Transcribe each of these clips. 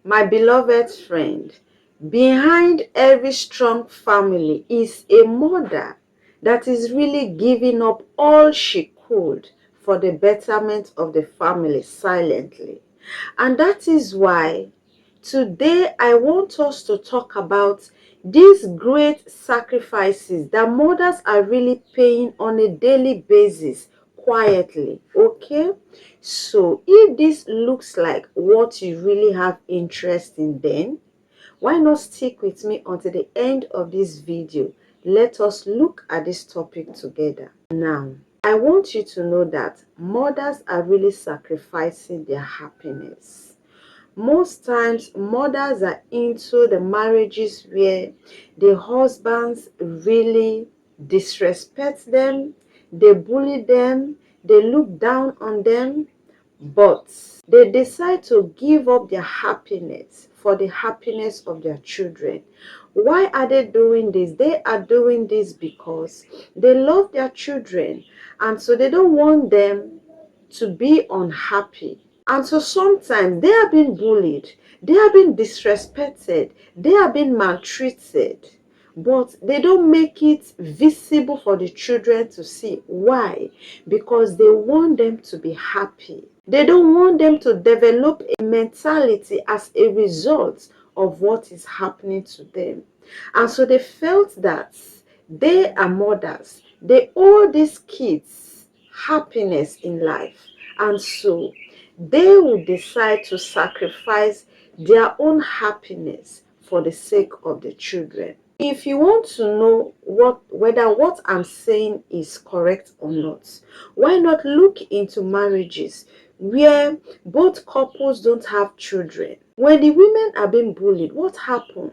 My beloved friend, behind every strong family is a mother that is really giving up all she could for the betterment of the family silently. And that is why today I want us to talk about these great sacrifices that mothers are really paying on a daily basis quietly. Okay, so if this looks like what you really have interest in, then why not stick with me until the end of this video? Let us look at this topic together. Now, I want you to know that mothers are really sacrificing their happiness. Most times, mothers are into the marriages where the husbands really disrespect them, they bully them, they look down on them, but they decide to give up their happiness for the happiness of their children. Why are they doing this? They are doing this because they love their children, and so they don't want them to be unhappy. And so sometimes they are being bullied, they are being disrespected, they are being maltreated, but they don't make it visible for the children to see. Why? Because they want them to be happy. They don't want them to develop a mentality as a result of what is happening to them. And so they felt that they are mothers. They owe these kids happiness in life. And so they will decide to sacrifice their own happiness for the sake of the children. If you want to know whether what I'm saying is correct or not, why not look into marriages where both couples don't have children? When the women are being bullied, what happens?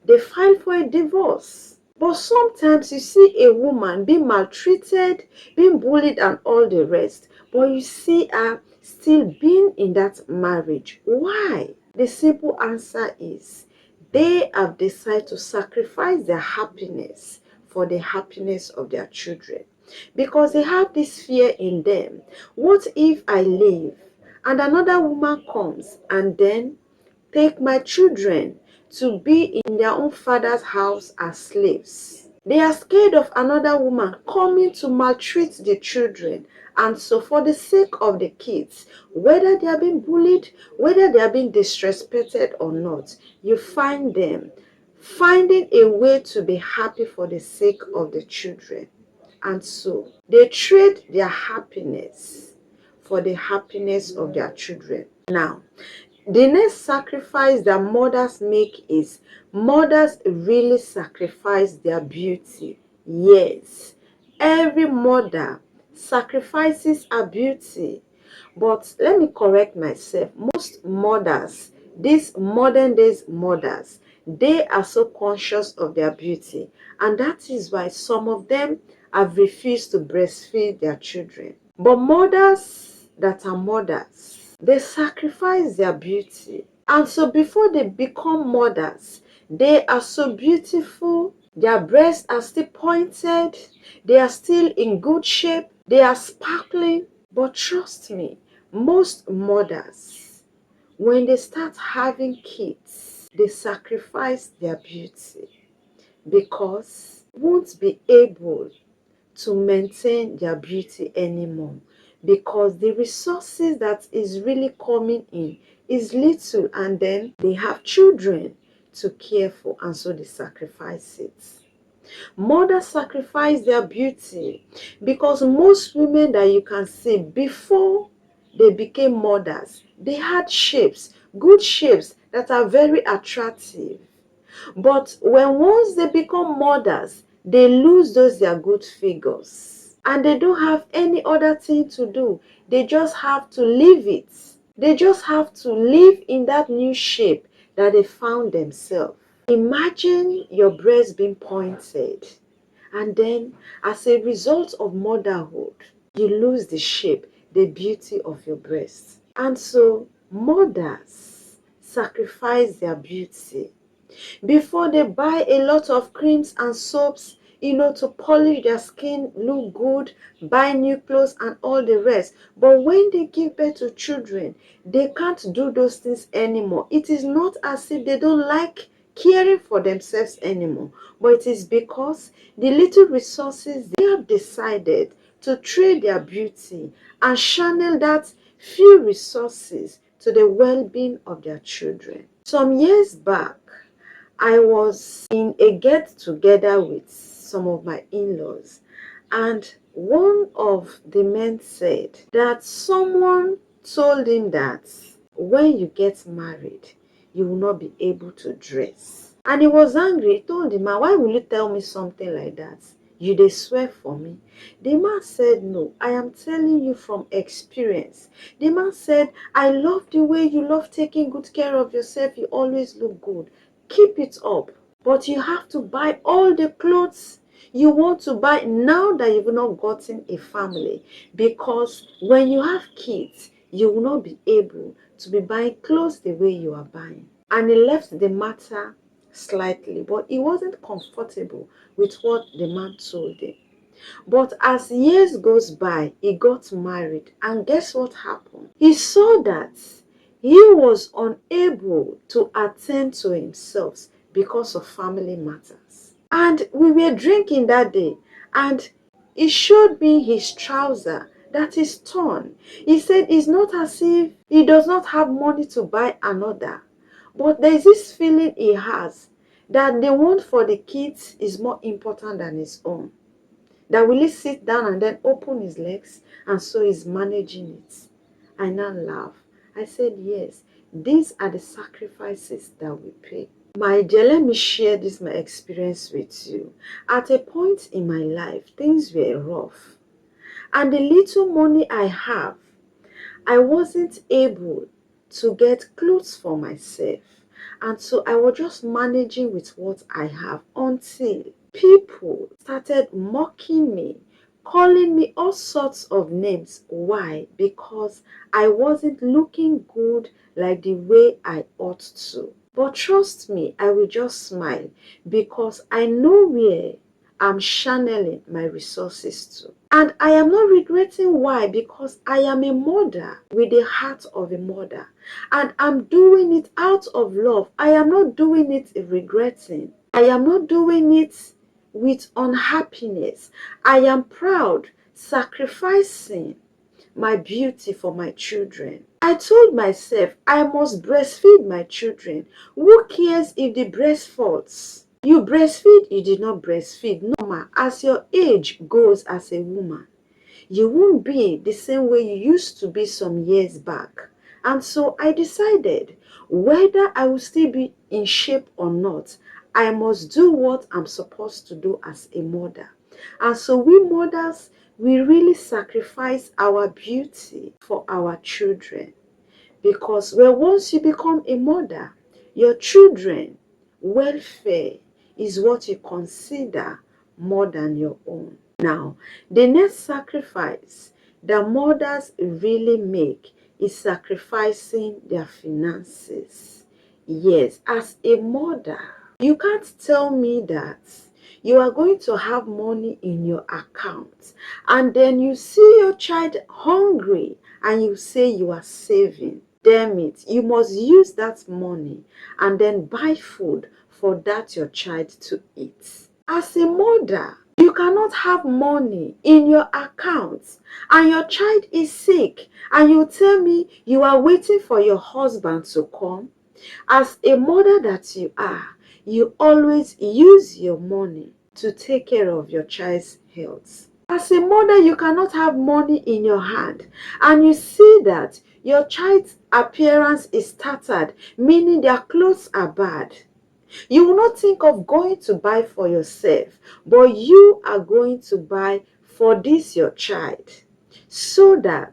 They file for a divorce. But sometimes you see a woman being maltreated, being bullied and all the rest, but you see her still being in that marriage. Why? The simple answer is they have decided to sacrifice their happiness for the happiness of their children. Because they have this fear in them. What if I leave and another woman comes and then take my children to be in their own father's house as slaves? They are scared of another woman coming to maltreat the children. And so for the sake of the kids, whether they are being bullied, whether they are being disrespected or not, you find them finding a way to be happy for the sake of the children. And so they trade their happiness for the happiness of their children. Now, the next sacrifice that mothers make is mothers really sacrifice their beauty. Yes, every mother sacrifices her beauty. But let me correct myself. Most mothers, these modern days mothers, they are so conscious of their beauty. And that is why some of them have refused to breastfeed their children. But mothers that are mothers, they sacrifice their beauty. And so before they become mothers, they are so beautiful. Their breasts are still pointed. They are still in good shape. They are sparkling. But trust me, most mothers, when they start having kids, they sacrifice their beauty because they won't be able to maintain their beauty anymore, because the resources that is really coming in is little, and then they have children to care for, and so they sacrifice it. Mothers sacrifice their beauty because most women that you can see before they became mothers, they had shapes, good shapes that are very attractive. But once they become mothers, they lose those their good figures. And they don't have any other thing to do. They just have to leave it. They just have to live in that new shape that they found themselves. Imagine your breast being pointed, and then as a result of motherhood, you lose the shape, the beauty of your breast. And so mothers sacrifice their beauty. Before they buy a lot of creams and soaps, to polish their skin, look good, buy new clothes and all the rest. But when they give birth to children, they can't do those things anymore. It is not as if they don't like caring for themselves anymore, but it is because the little resources they have decided to trade their beauty and channel that few resources to the well-being of their children. Some years back, I was in a get-together with some of my in-laws, and one of the men said that someone told him that when you get married, you will not be able to dress. And he was angry. He told the man, why will you tell me something like that? You dey swear for me. The man said, no, I am telling you from experience. The man said, I love the way you love taking good care of yourself. You always look good. Keep it up. But you have to buy all the clothes you want to buy now that you've not gotten a family. Because when you have kids, you will not be able to be buying clothes the way you are buying. And he left the matter slightly, but he wasn't comfortable with what the man told him. But as years goes by, he got married, and guess what happened? He saw that he was unable to attend to himself because of family matters. And we were drinking that day, and he showed me his trouser that is torn. He said it's not as if he does not have money to buy another, but there is this feeling he has that the one for the kids is more important than his own. That will he sit down and then open his legs, and so he's managing it. I now laugh. I said, yes, these are the sacrifices that we pay. My dear, let me share my experience with you. At a point in my life, things were rough. And the little money I have, I wasn't able to get clothes for myself. And so I was just managing with what I have until people started mocking me, calling me all sorts of names. Why? Because I wasn't looking good like the way I ought to. But trust me, I will just smile because I know where I'm channeling my resources to. And I am not regretting why, because I am a mother with the heart of a mother. And I'm doing it out of love. I am not doing it regretting. I am not doing it with unhappiness. I am proud, sacrificing my beauty for my children. I told myself I must breastfeed my children. Who cares if the breast falls? You breastfeed, you did not breastfeed. No, as your age goes as a woman, you won't be the same way you used to be some years back. And so I decided whether I will still be in shape or not, I must do what I'm supposed to do as a mother. And so we mothers, we really sacrifice our beauty for our children. Because once you become a mother, your children welfare is what you consider more than your own. Now, the next sacrifice that mothers really make is sacrificing their finances. Yes, as a mother, you can't tell me that you are going to have money in your account and then you see your child hungry and you say you are saving. Damn it, you must use that money and then buy food for that your child to eat. As a mother, you cannot have money in your account and your child is sick and you tell me you are waiting for your husband to come. As a mother that you are, you always use your money to take care of your child's health. As a mother, you cannot have money in your hand and you see that your child's appearance is tattered, meaning their clothes are bad. You will not think of going to buy for yourself, but you are going to buy for this your child so that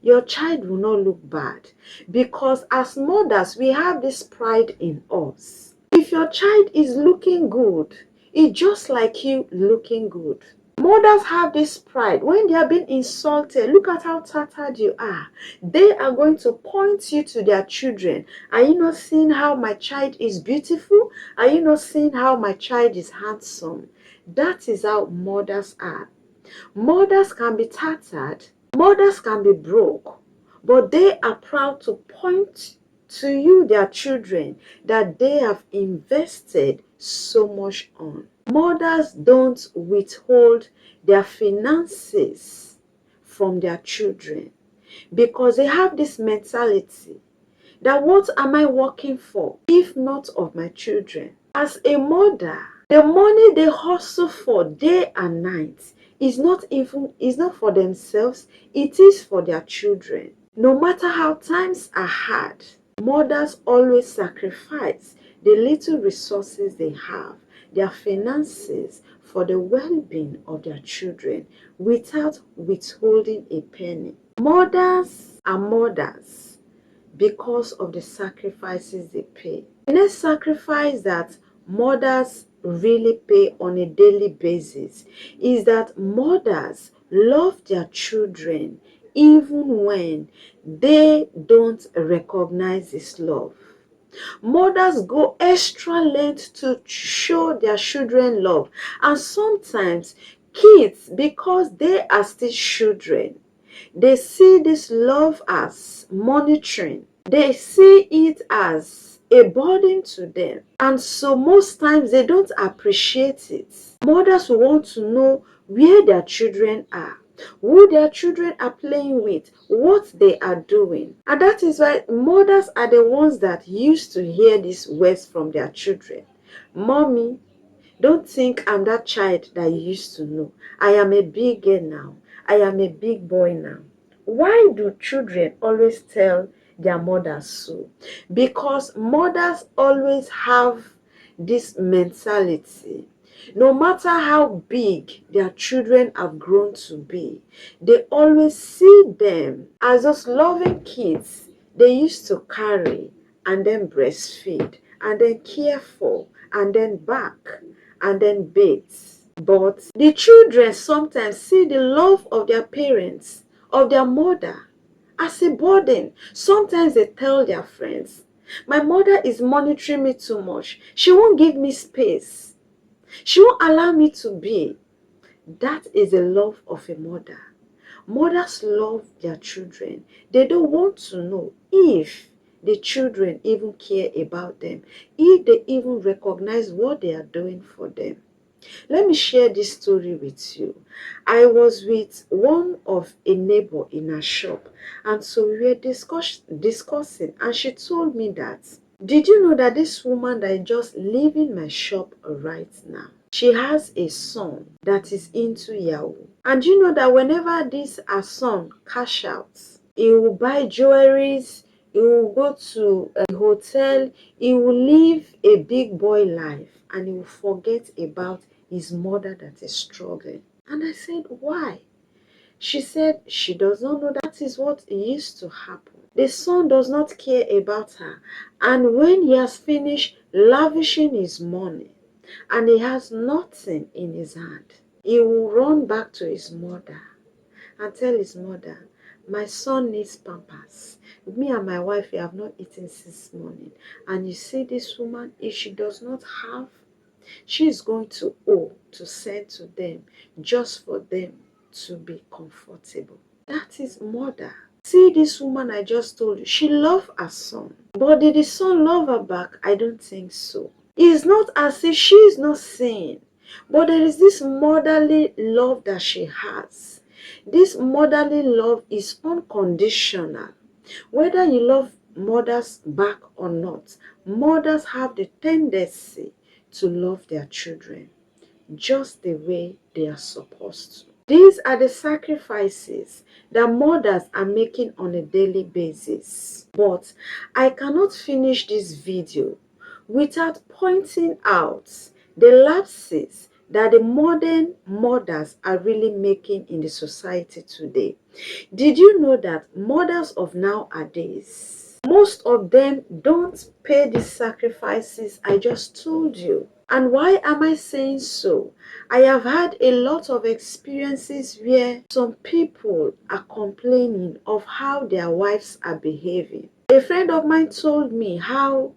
your child will not look bad. Because as mothers, we have this pride in us. If your child is looking good, it's just like you looking good. Mothers have this pride. When they are being insulted, look at how tattered you are. They are going to point you to their children. Are you not seeing how my child is beautiful? Are you not seeing how my child is handsome? That is how mothers are. Mothers can be tattered, mothers can be broke, but they are proud to point to you, their children, that they have invested so much on. Mothers don't withhold their finances from their children because they have this mentality that what am I working for if not of my children? As a mother, the money they hustle for day and night is not for themselves, it is for their children. No matter how times are hard, mothers always sacrifice the little resources they have, their finances, for the well-being of their children without withholding a penny. Mothers are mothers because of the sacrifices they pay. The next sacrifice that mothers really pay on a daily basis is that mothers love their children even when they don't recognize this love. Mothers go extra length to show their children love, and sometimes kids, because they are still children, they see this love as monitoring. They see it as a burden to them. And so most times they don't appreciate it. Mothers want to know where their children are, who their children are playing with, what they are doing. And that is why mothers are the ones that used to hear these words from their children. Mommy, don't think I'm that child that you used to know. I am a big girl now. I am a big boy now. Why do children always tell their mothers so? Because mothers always have this mentality. No matter how big their children have grown to be, they always see them as those loving kids they used to carry and then breastfeed and then care for and then back and then bathe. But the children sometimes see the love of their parents, of their mother, as a burden. Sometimes they tell their friends, my mother is monitoring me too much. She won't give me space. She won't allow me to be. That is the love of a mother. Mothers love their children. They don't want to know if the children even care about them, if they even recognize what they are doing for them. Let me share this story with you. I was with one of a neighbor in her shop, and so we were discussing, and she told me that, did you know that this woman that is just leaving my shop right now, she has a son that is into Yahoo. And you know that whenever this her son cash out, he will buy jewelries, he will go to a hotel, he will live a big boy life, and he will forget about his mother that is struggling. And I said, why? She said she does not know that is what used to happen. The son does not care about her, and when he has finished lavishing his money and he has nothing in his hand, he will run back to his mother and tell his mother, my son needs pampers. Me and my wife, we have not eaten since morning. And you see this woman, if she does not have, she is going to owe to send to them just for them to be comfortable. That is mother. See this woman I just told you, she loved her son. But did the son love her back? I don't think so. It's not as if she is not saying, but there is this motherly love that she has. This motherly love is unconditional. Whether you love mothers back or not, mothers have the tendency to love their children just the way they are supposed to. These are the sacrifices that mothers are making on a daily basis. But I cannot finish this video without pointing out the lapses that the modern mothers are really making in the society today. Did you know that mothers of nowadays, most of them don't pay the sacrifices I just told you? And why am I saying so? I have had a lot of experiences where some people are complaining of how their wives are behaving. A friend of mine told me how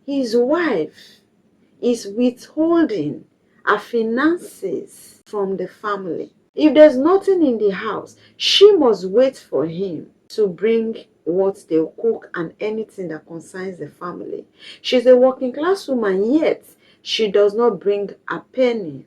his wife is withholding her finances from the family. If there's nothing in the house, she must wait for him to bring what they'll cook and anything that concerns the family. She's a working class woman, yet she does not bring a penny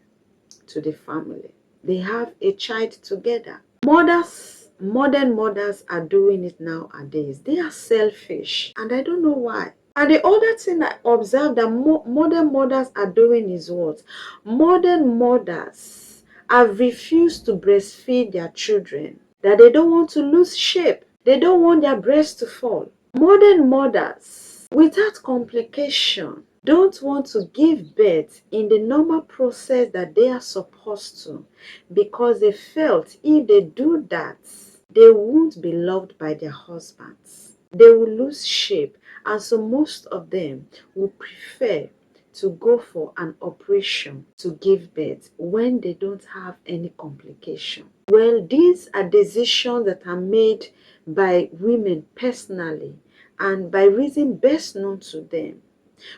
to the family. They have a child together. Modern mothers are doing it nowadays. They are selfish, and I don't know why. And the other thing I observe that modern mothers are doing is what? Modern mothers have refused to breastfeed their children, that they don't want to lose shape. They don't want their breasts to fall. Modern mothers, without complication, don't want to give birth in the normal process that they are supposed to, because they felt if they do that, they won't be loved by their husbands. They will lose shape, and so most of them will prefer to go for an operation to give birth when they don't have any complication. Well, these are decisions that are made by women personally and by reason best known to them.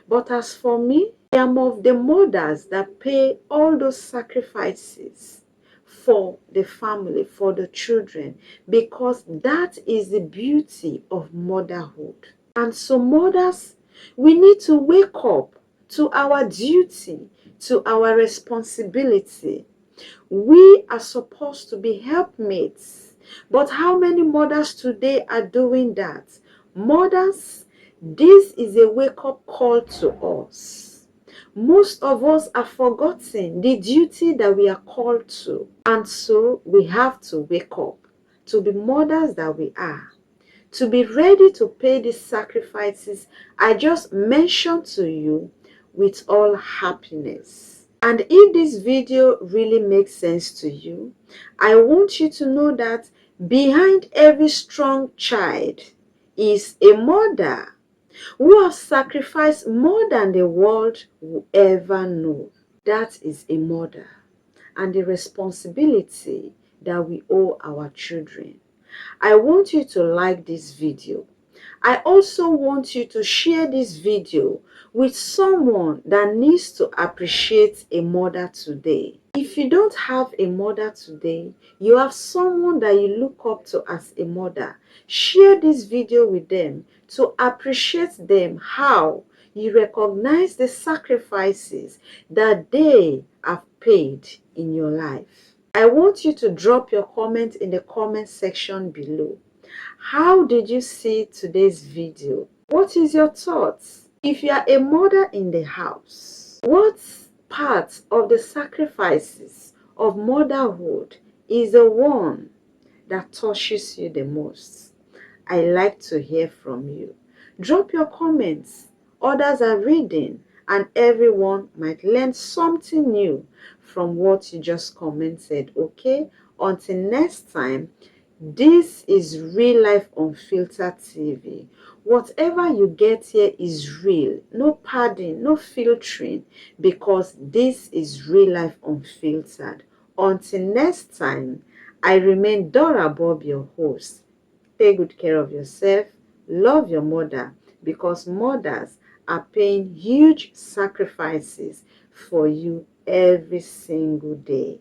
But as for me, I am of the mothers that pay all those sacrifices for the family, for the children, because that is the beauty of motherhood. And so mothers, we need to wake up to our duty, to our responsibility. We are supposed to be helpmates. But how many mothers today are doing that? Mothers, this is a wake-up call to us. Most of us are forgotten the duty that we are called to. And so we have to wake up to be mothers that we are, to be ready to pay the sacrifices I just mentioned to you with all happiness. And if this video really makes sense to you, I want you to know that behind every strong child is a mother who has sacrificed more than the world will ever know. That is a mother, and the responsibility that we owe our children. I want you to like this video. I also want you to share this video with someone that needs to appreciate a mother today. If you don't have a mother today, you have someone that you look up to as a mother. Share this video with them to appreciate them, how you recognize the sacrifices that they have paid in your life. I want you to drop your comment in the comment section below. How did you see today's video? What is your thoughts? If you are a mother in the house, what part of the sacrifices of motherhood is the one that touches you the most? I like to hear from you. Drop your comments. Others are reading, and everyone might learn something new from what you just commented, okay? Until next time, this is Real Life Unfiltered TV. Whatever you get here is real. No padding, no filtering, because this is Real Life Unfiltered. Until next time, I remain Dora Bob, your host. Take good care of yourself. Love your mother, because mothers are paying huge sacrifices for you every single day.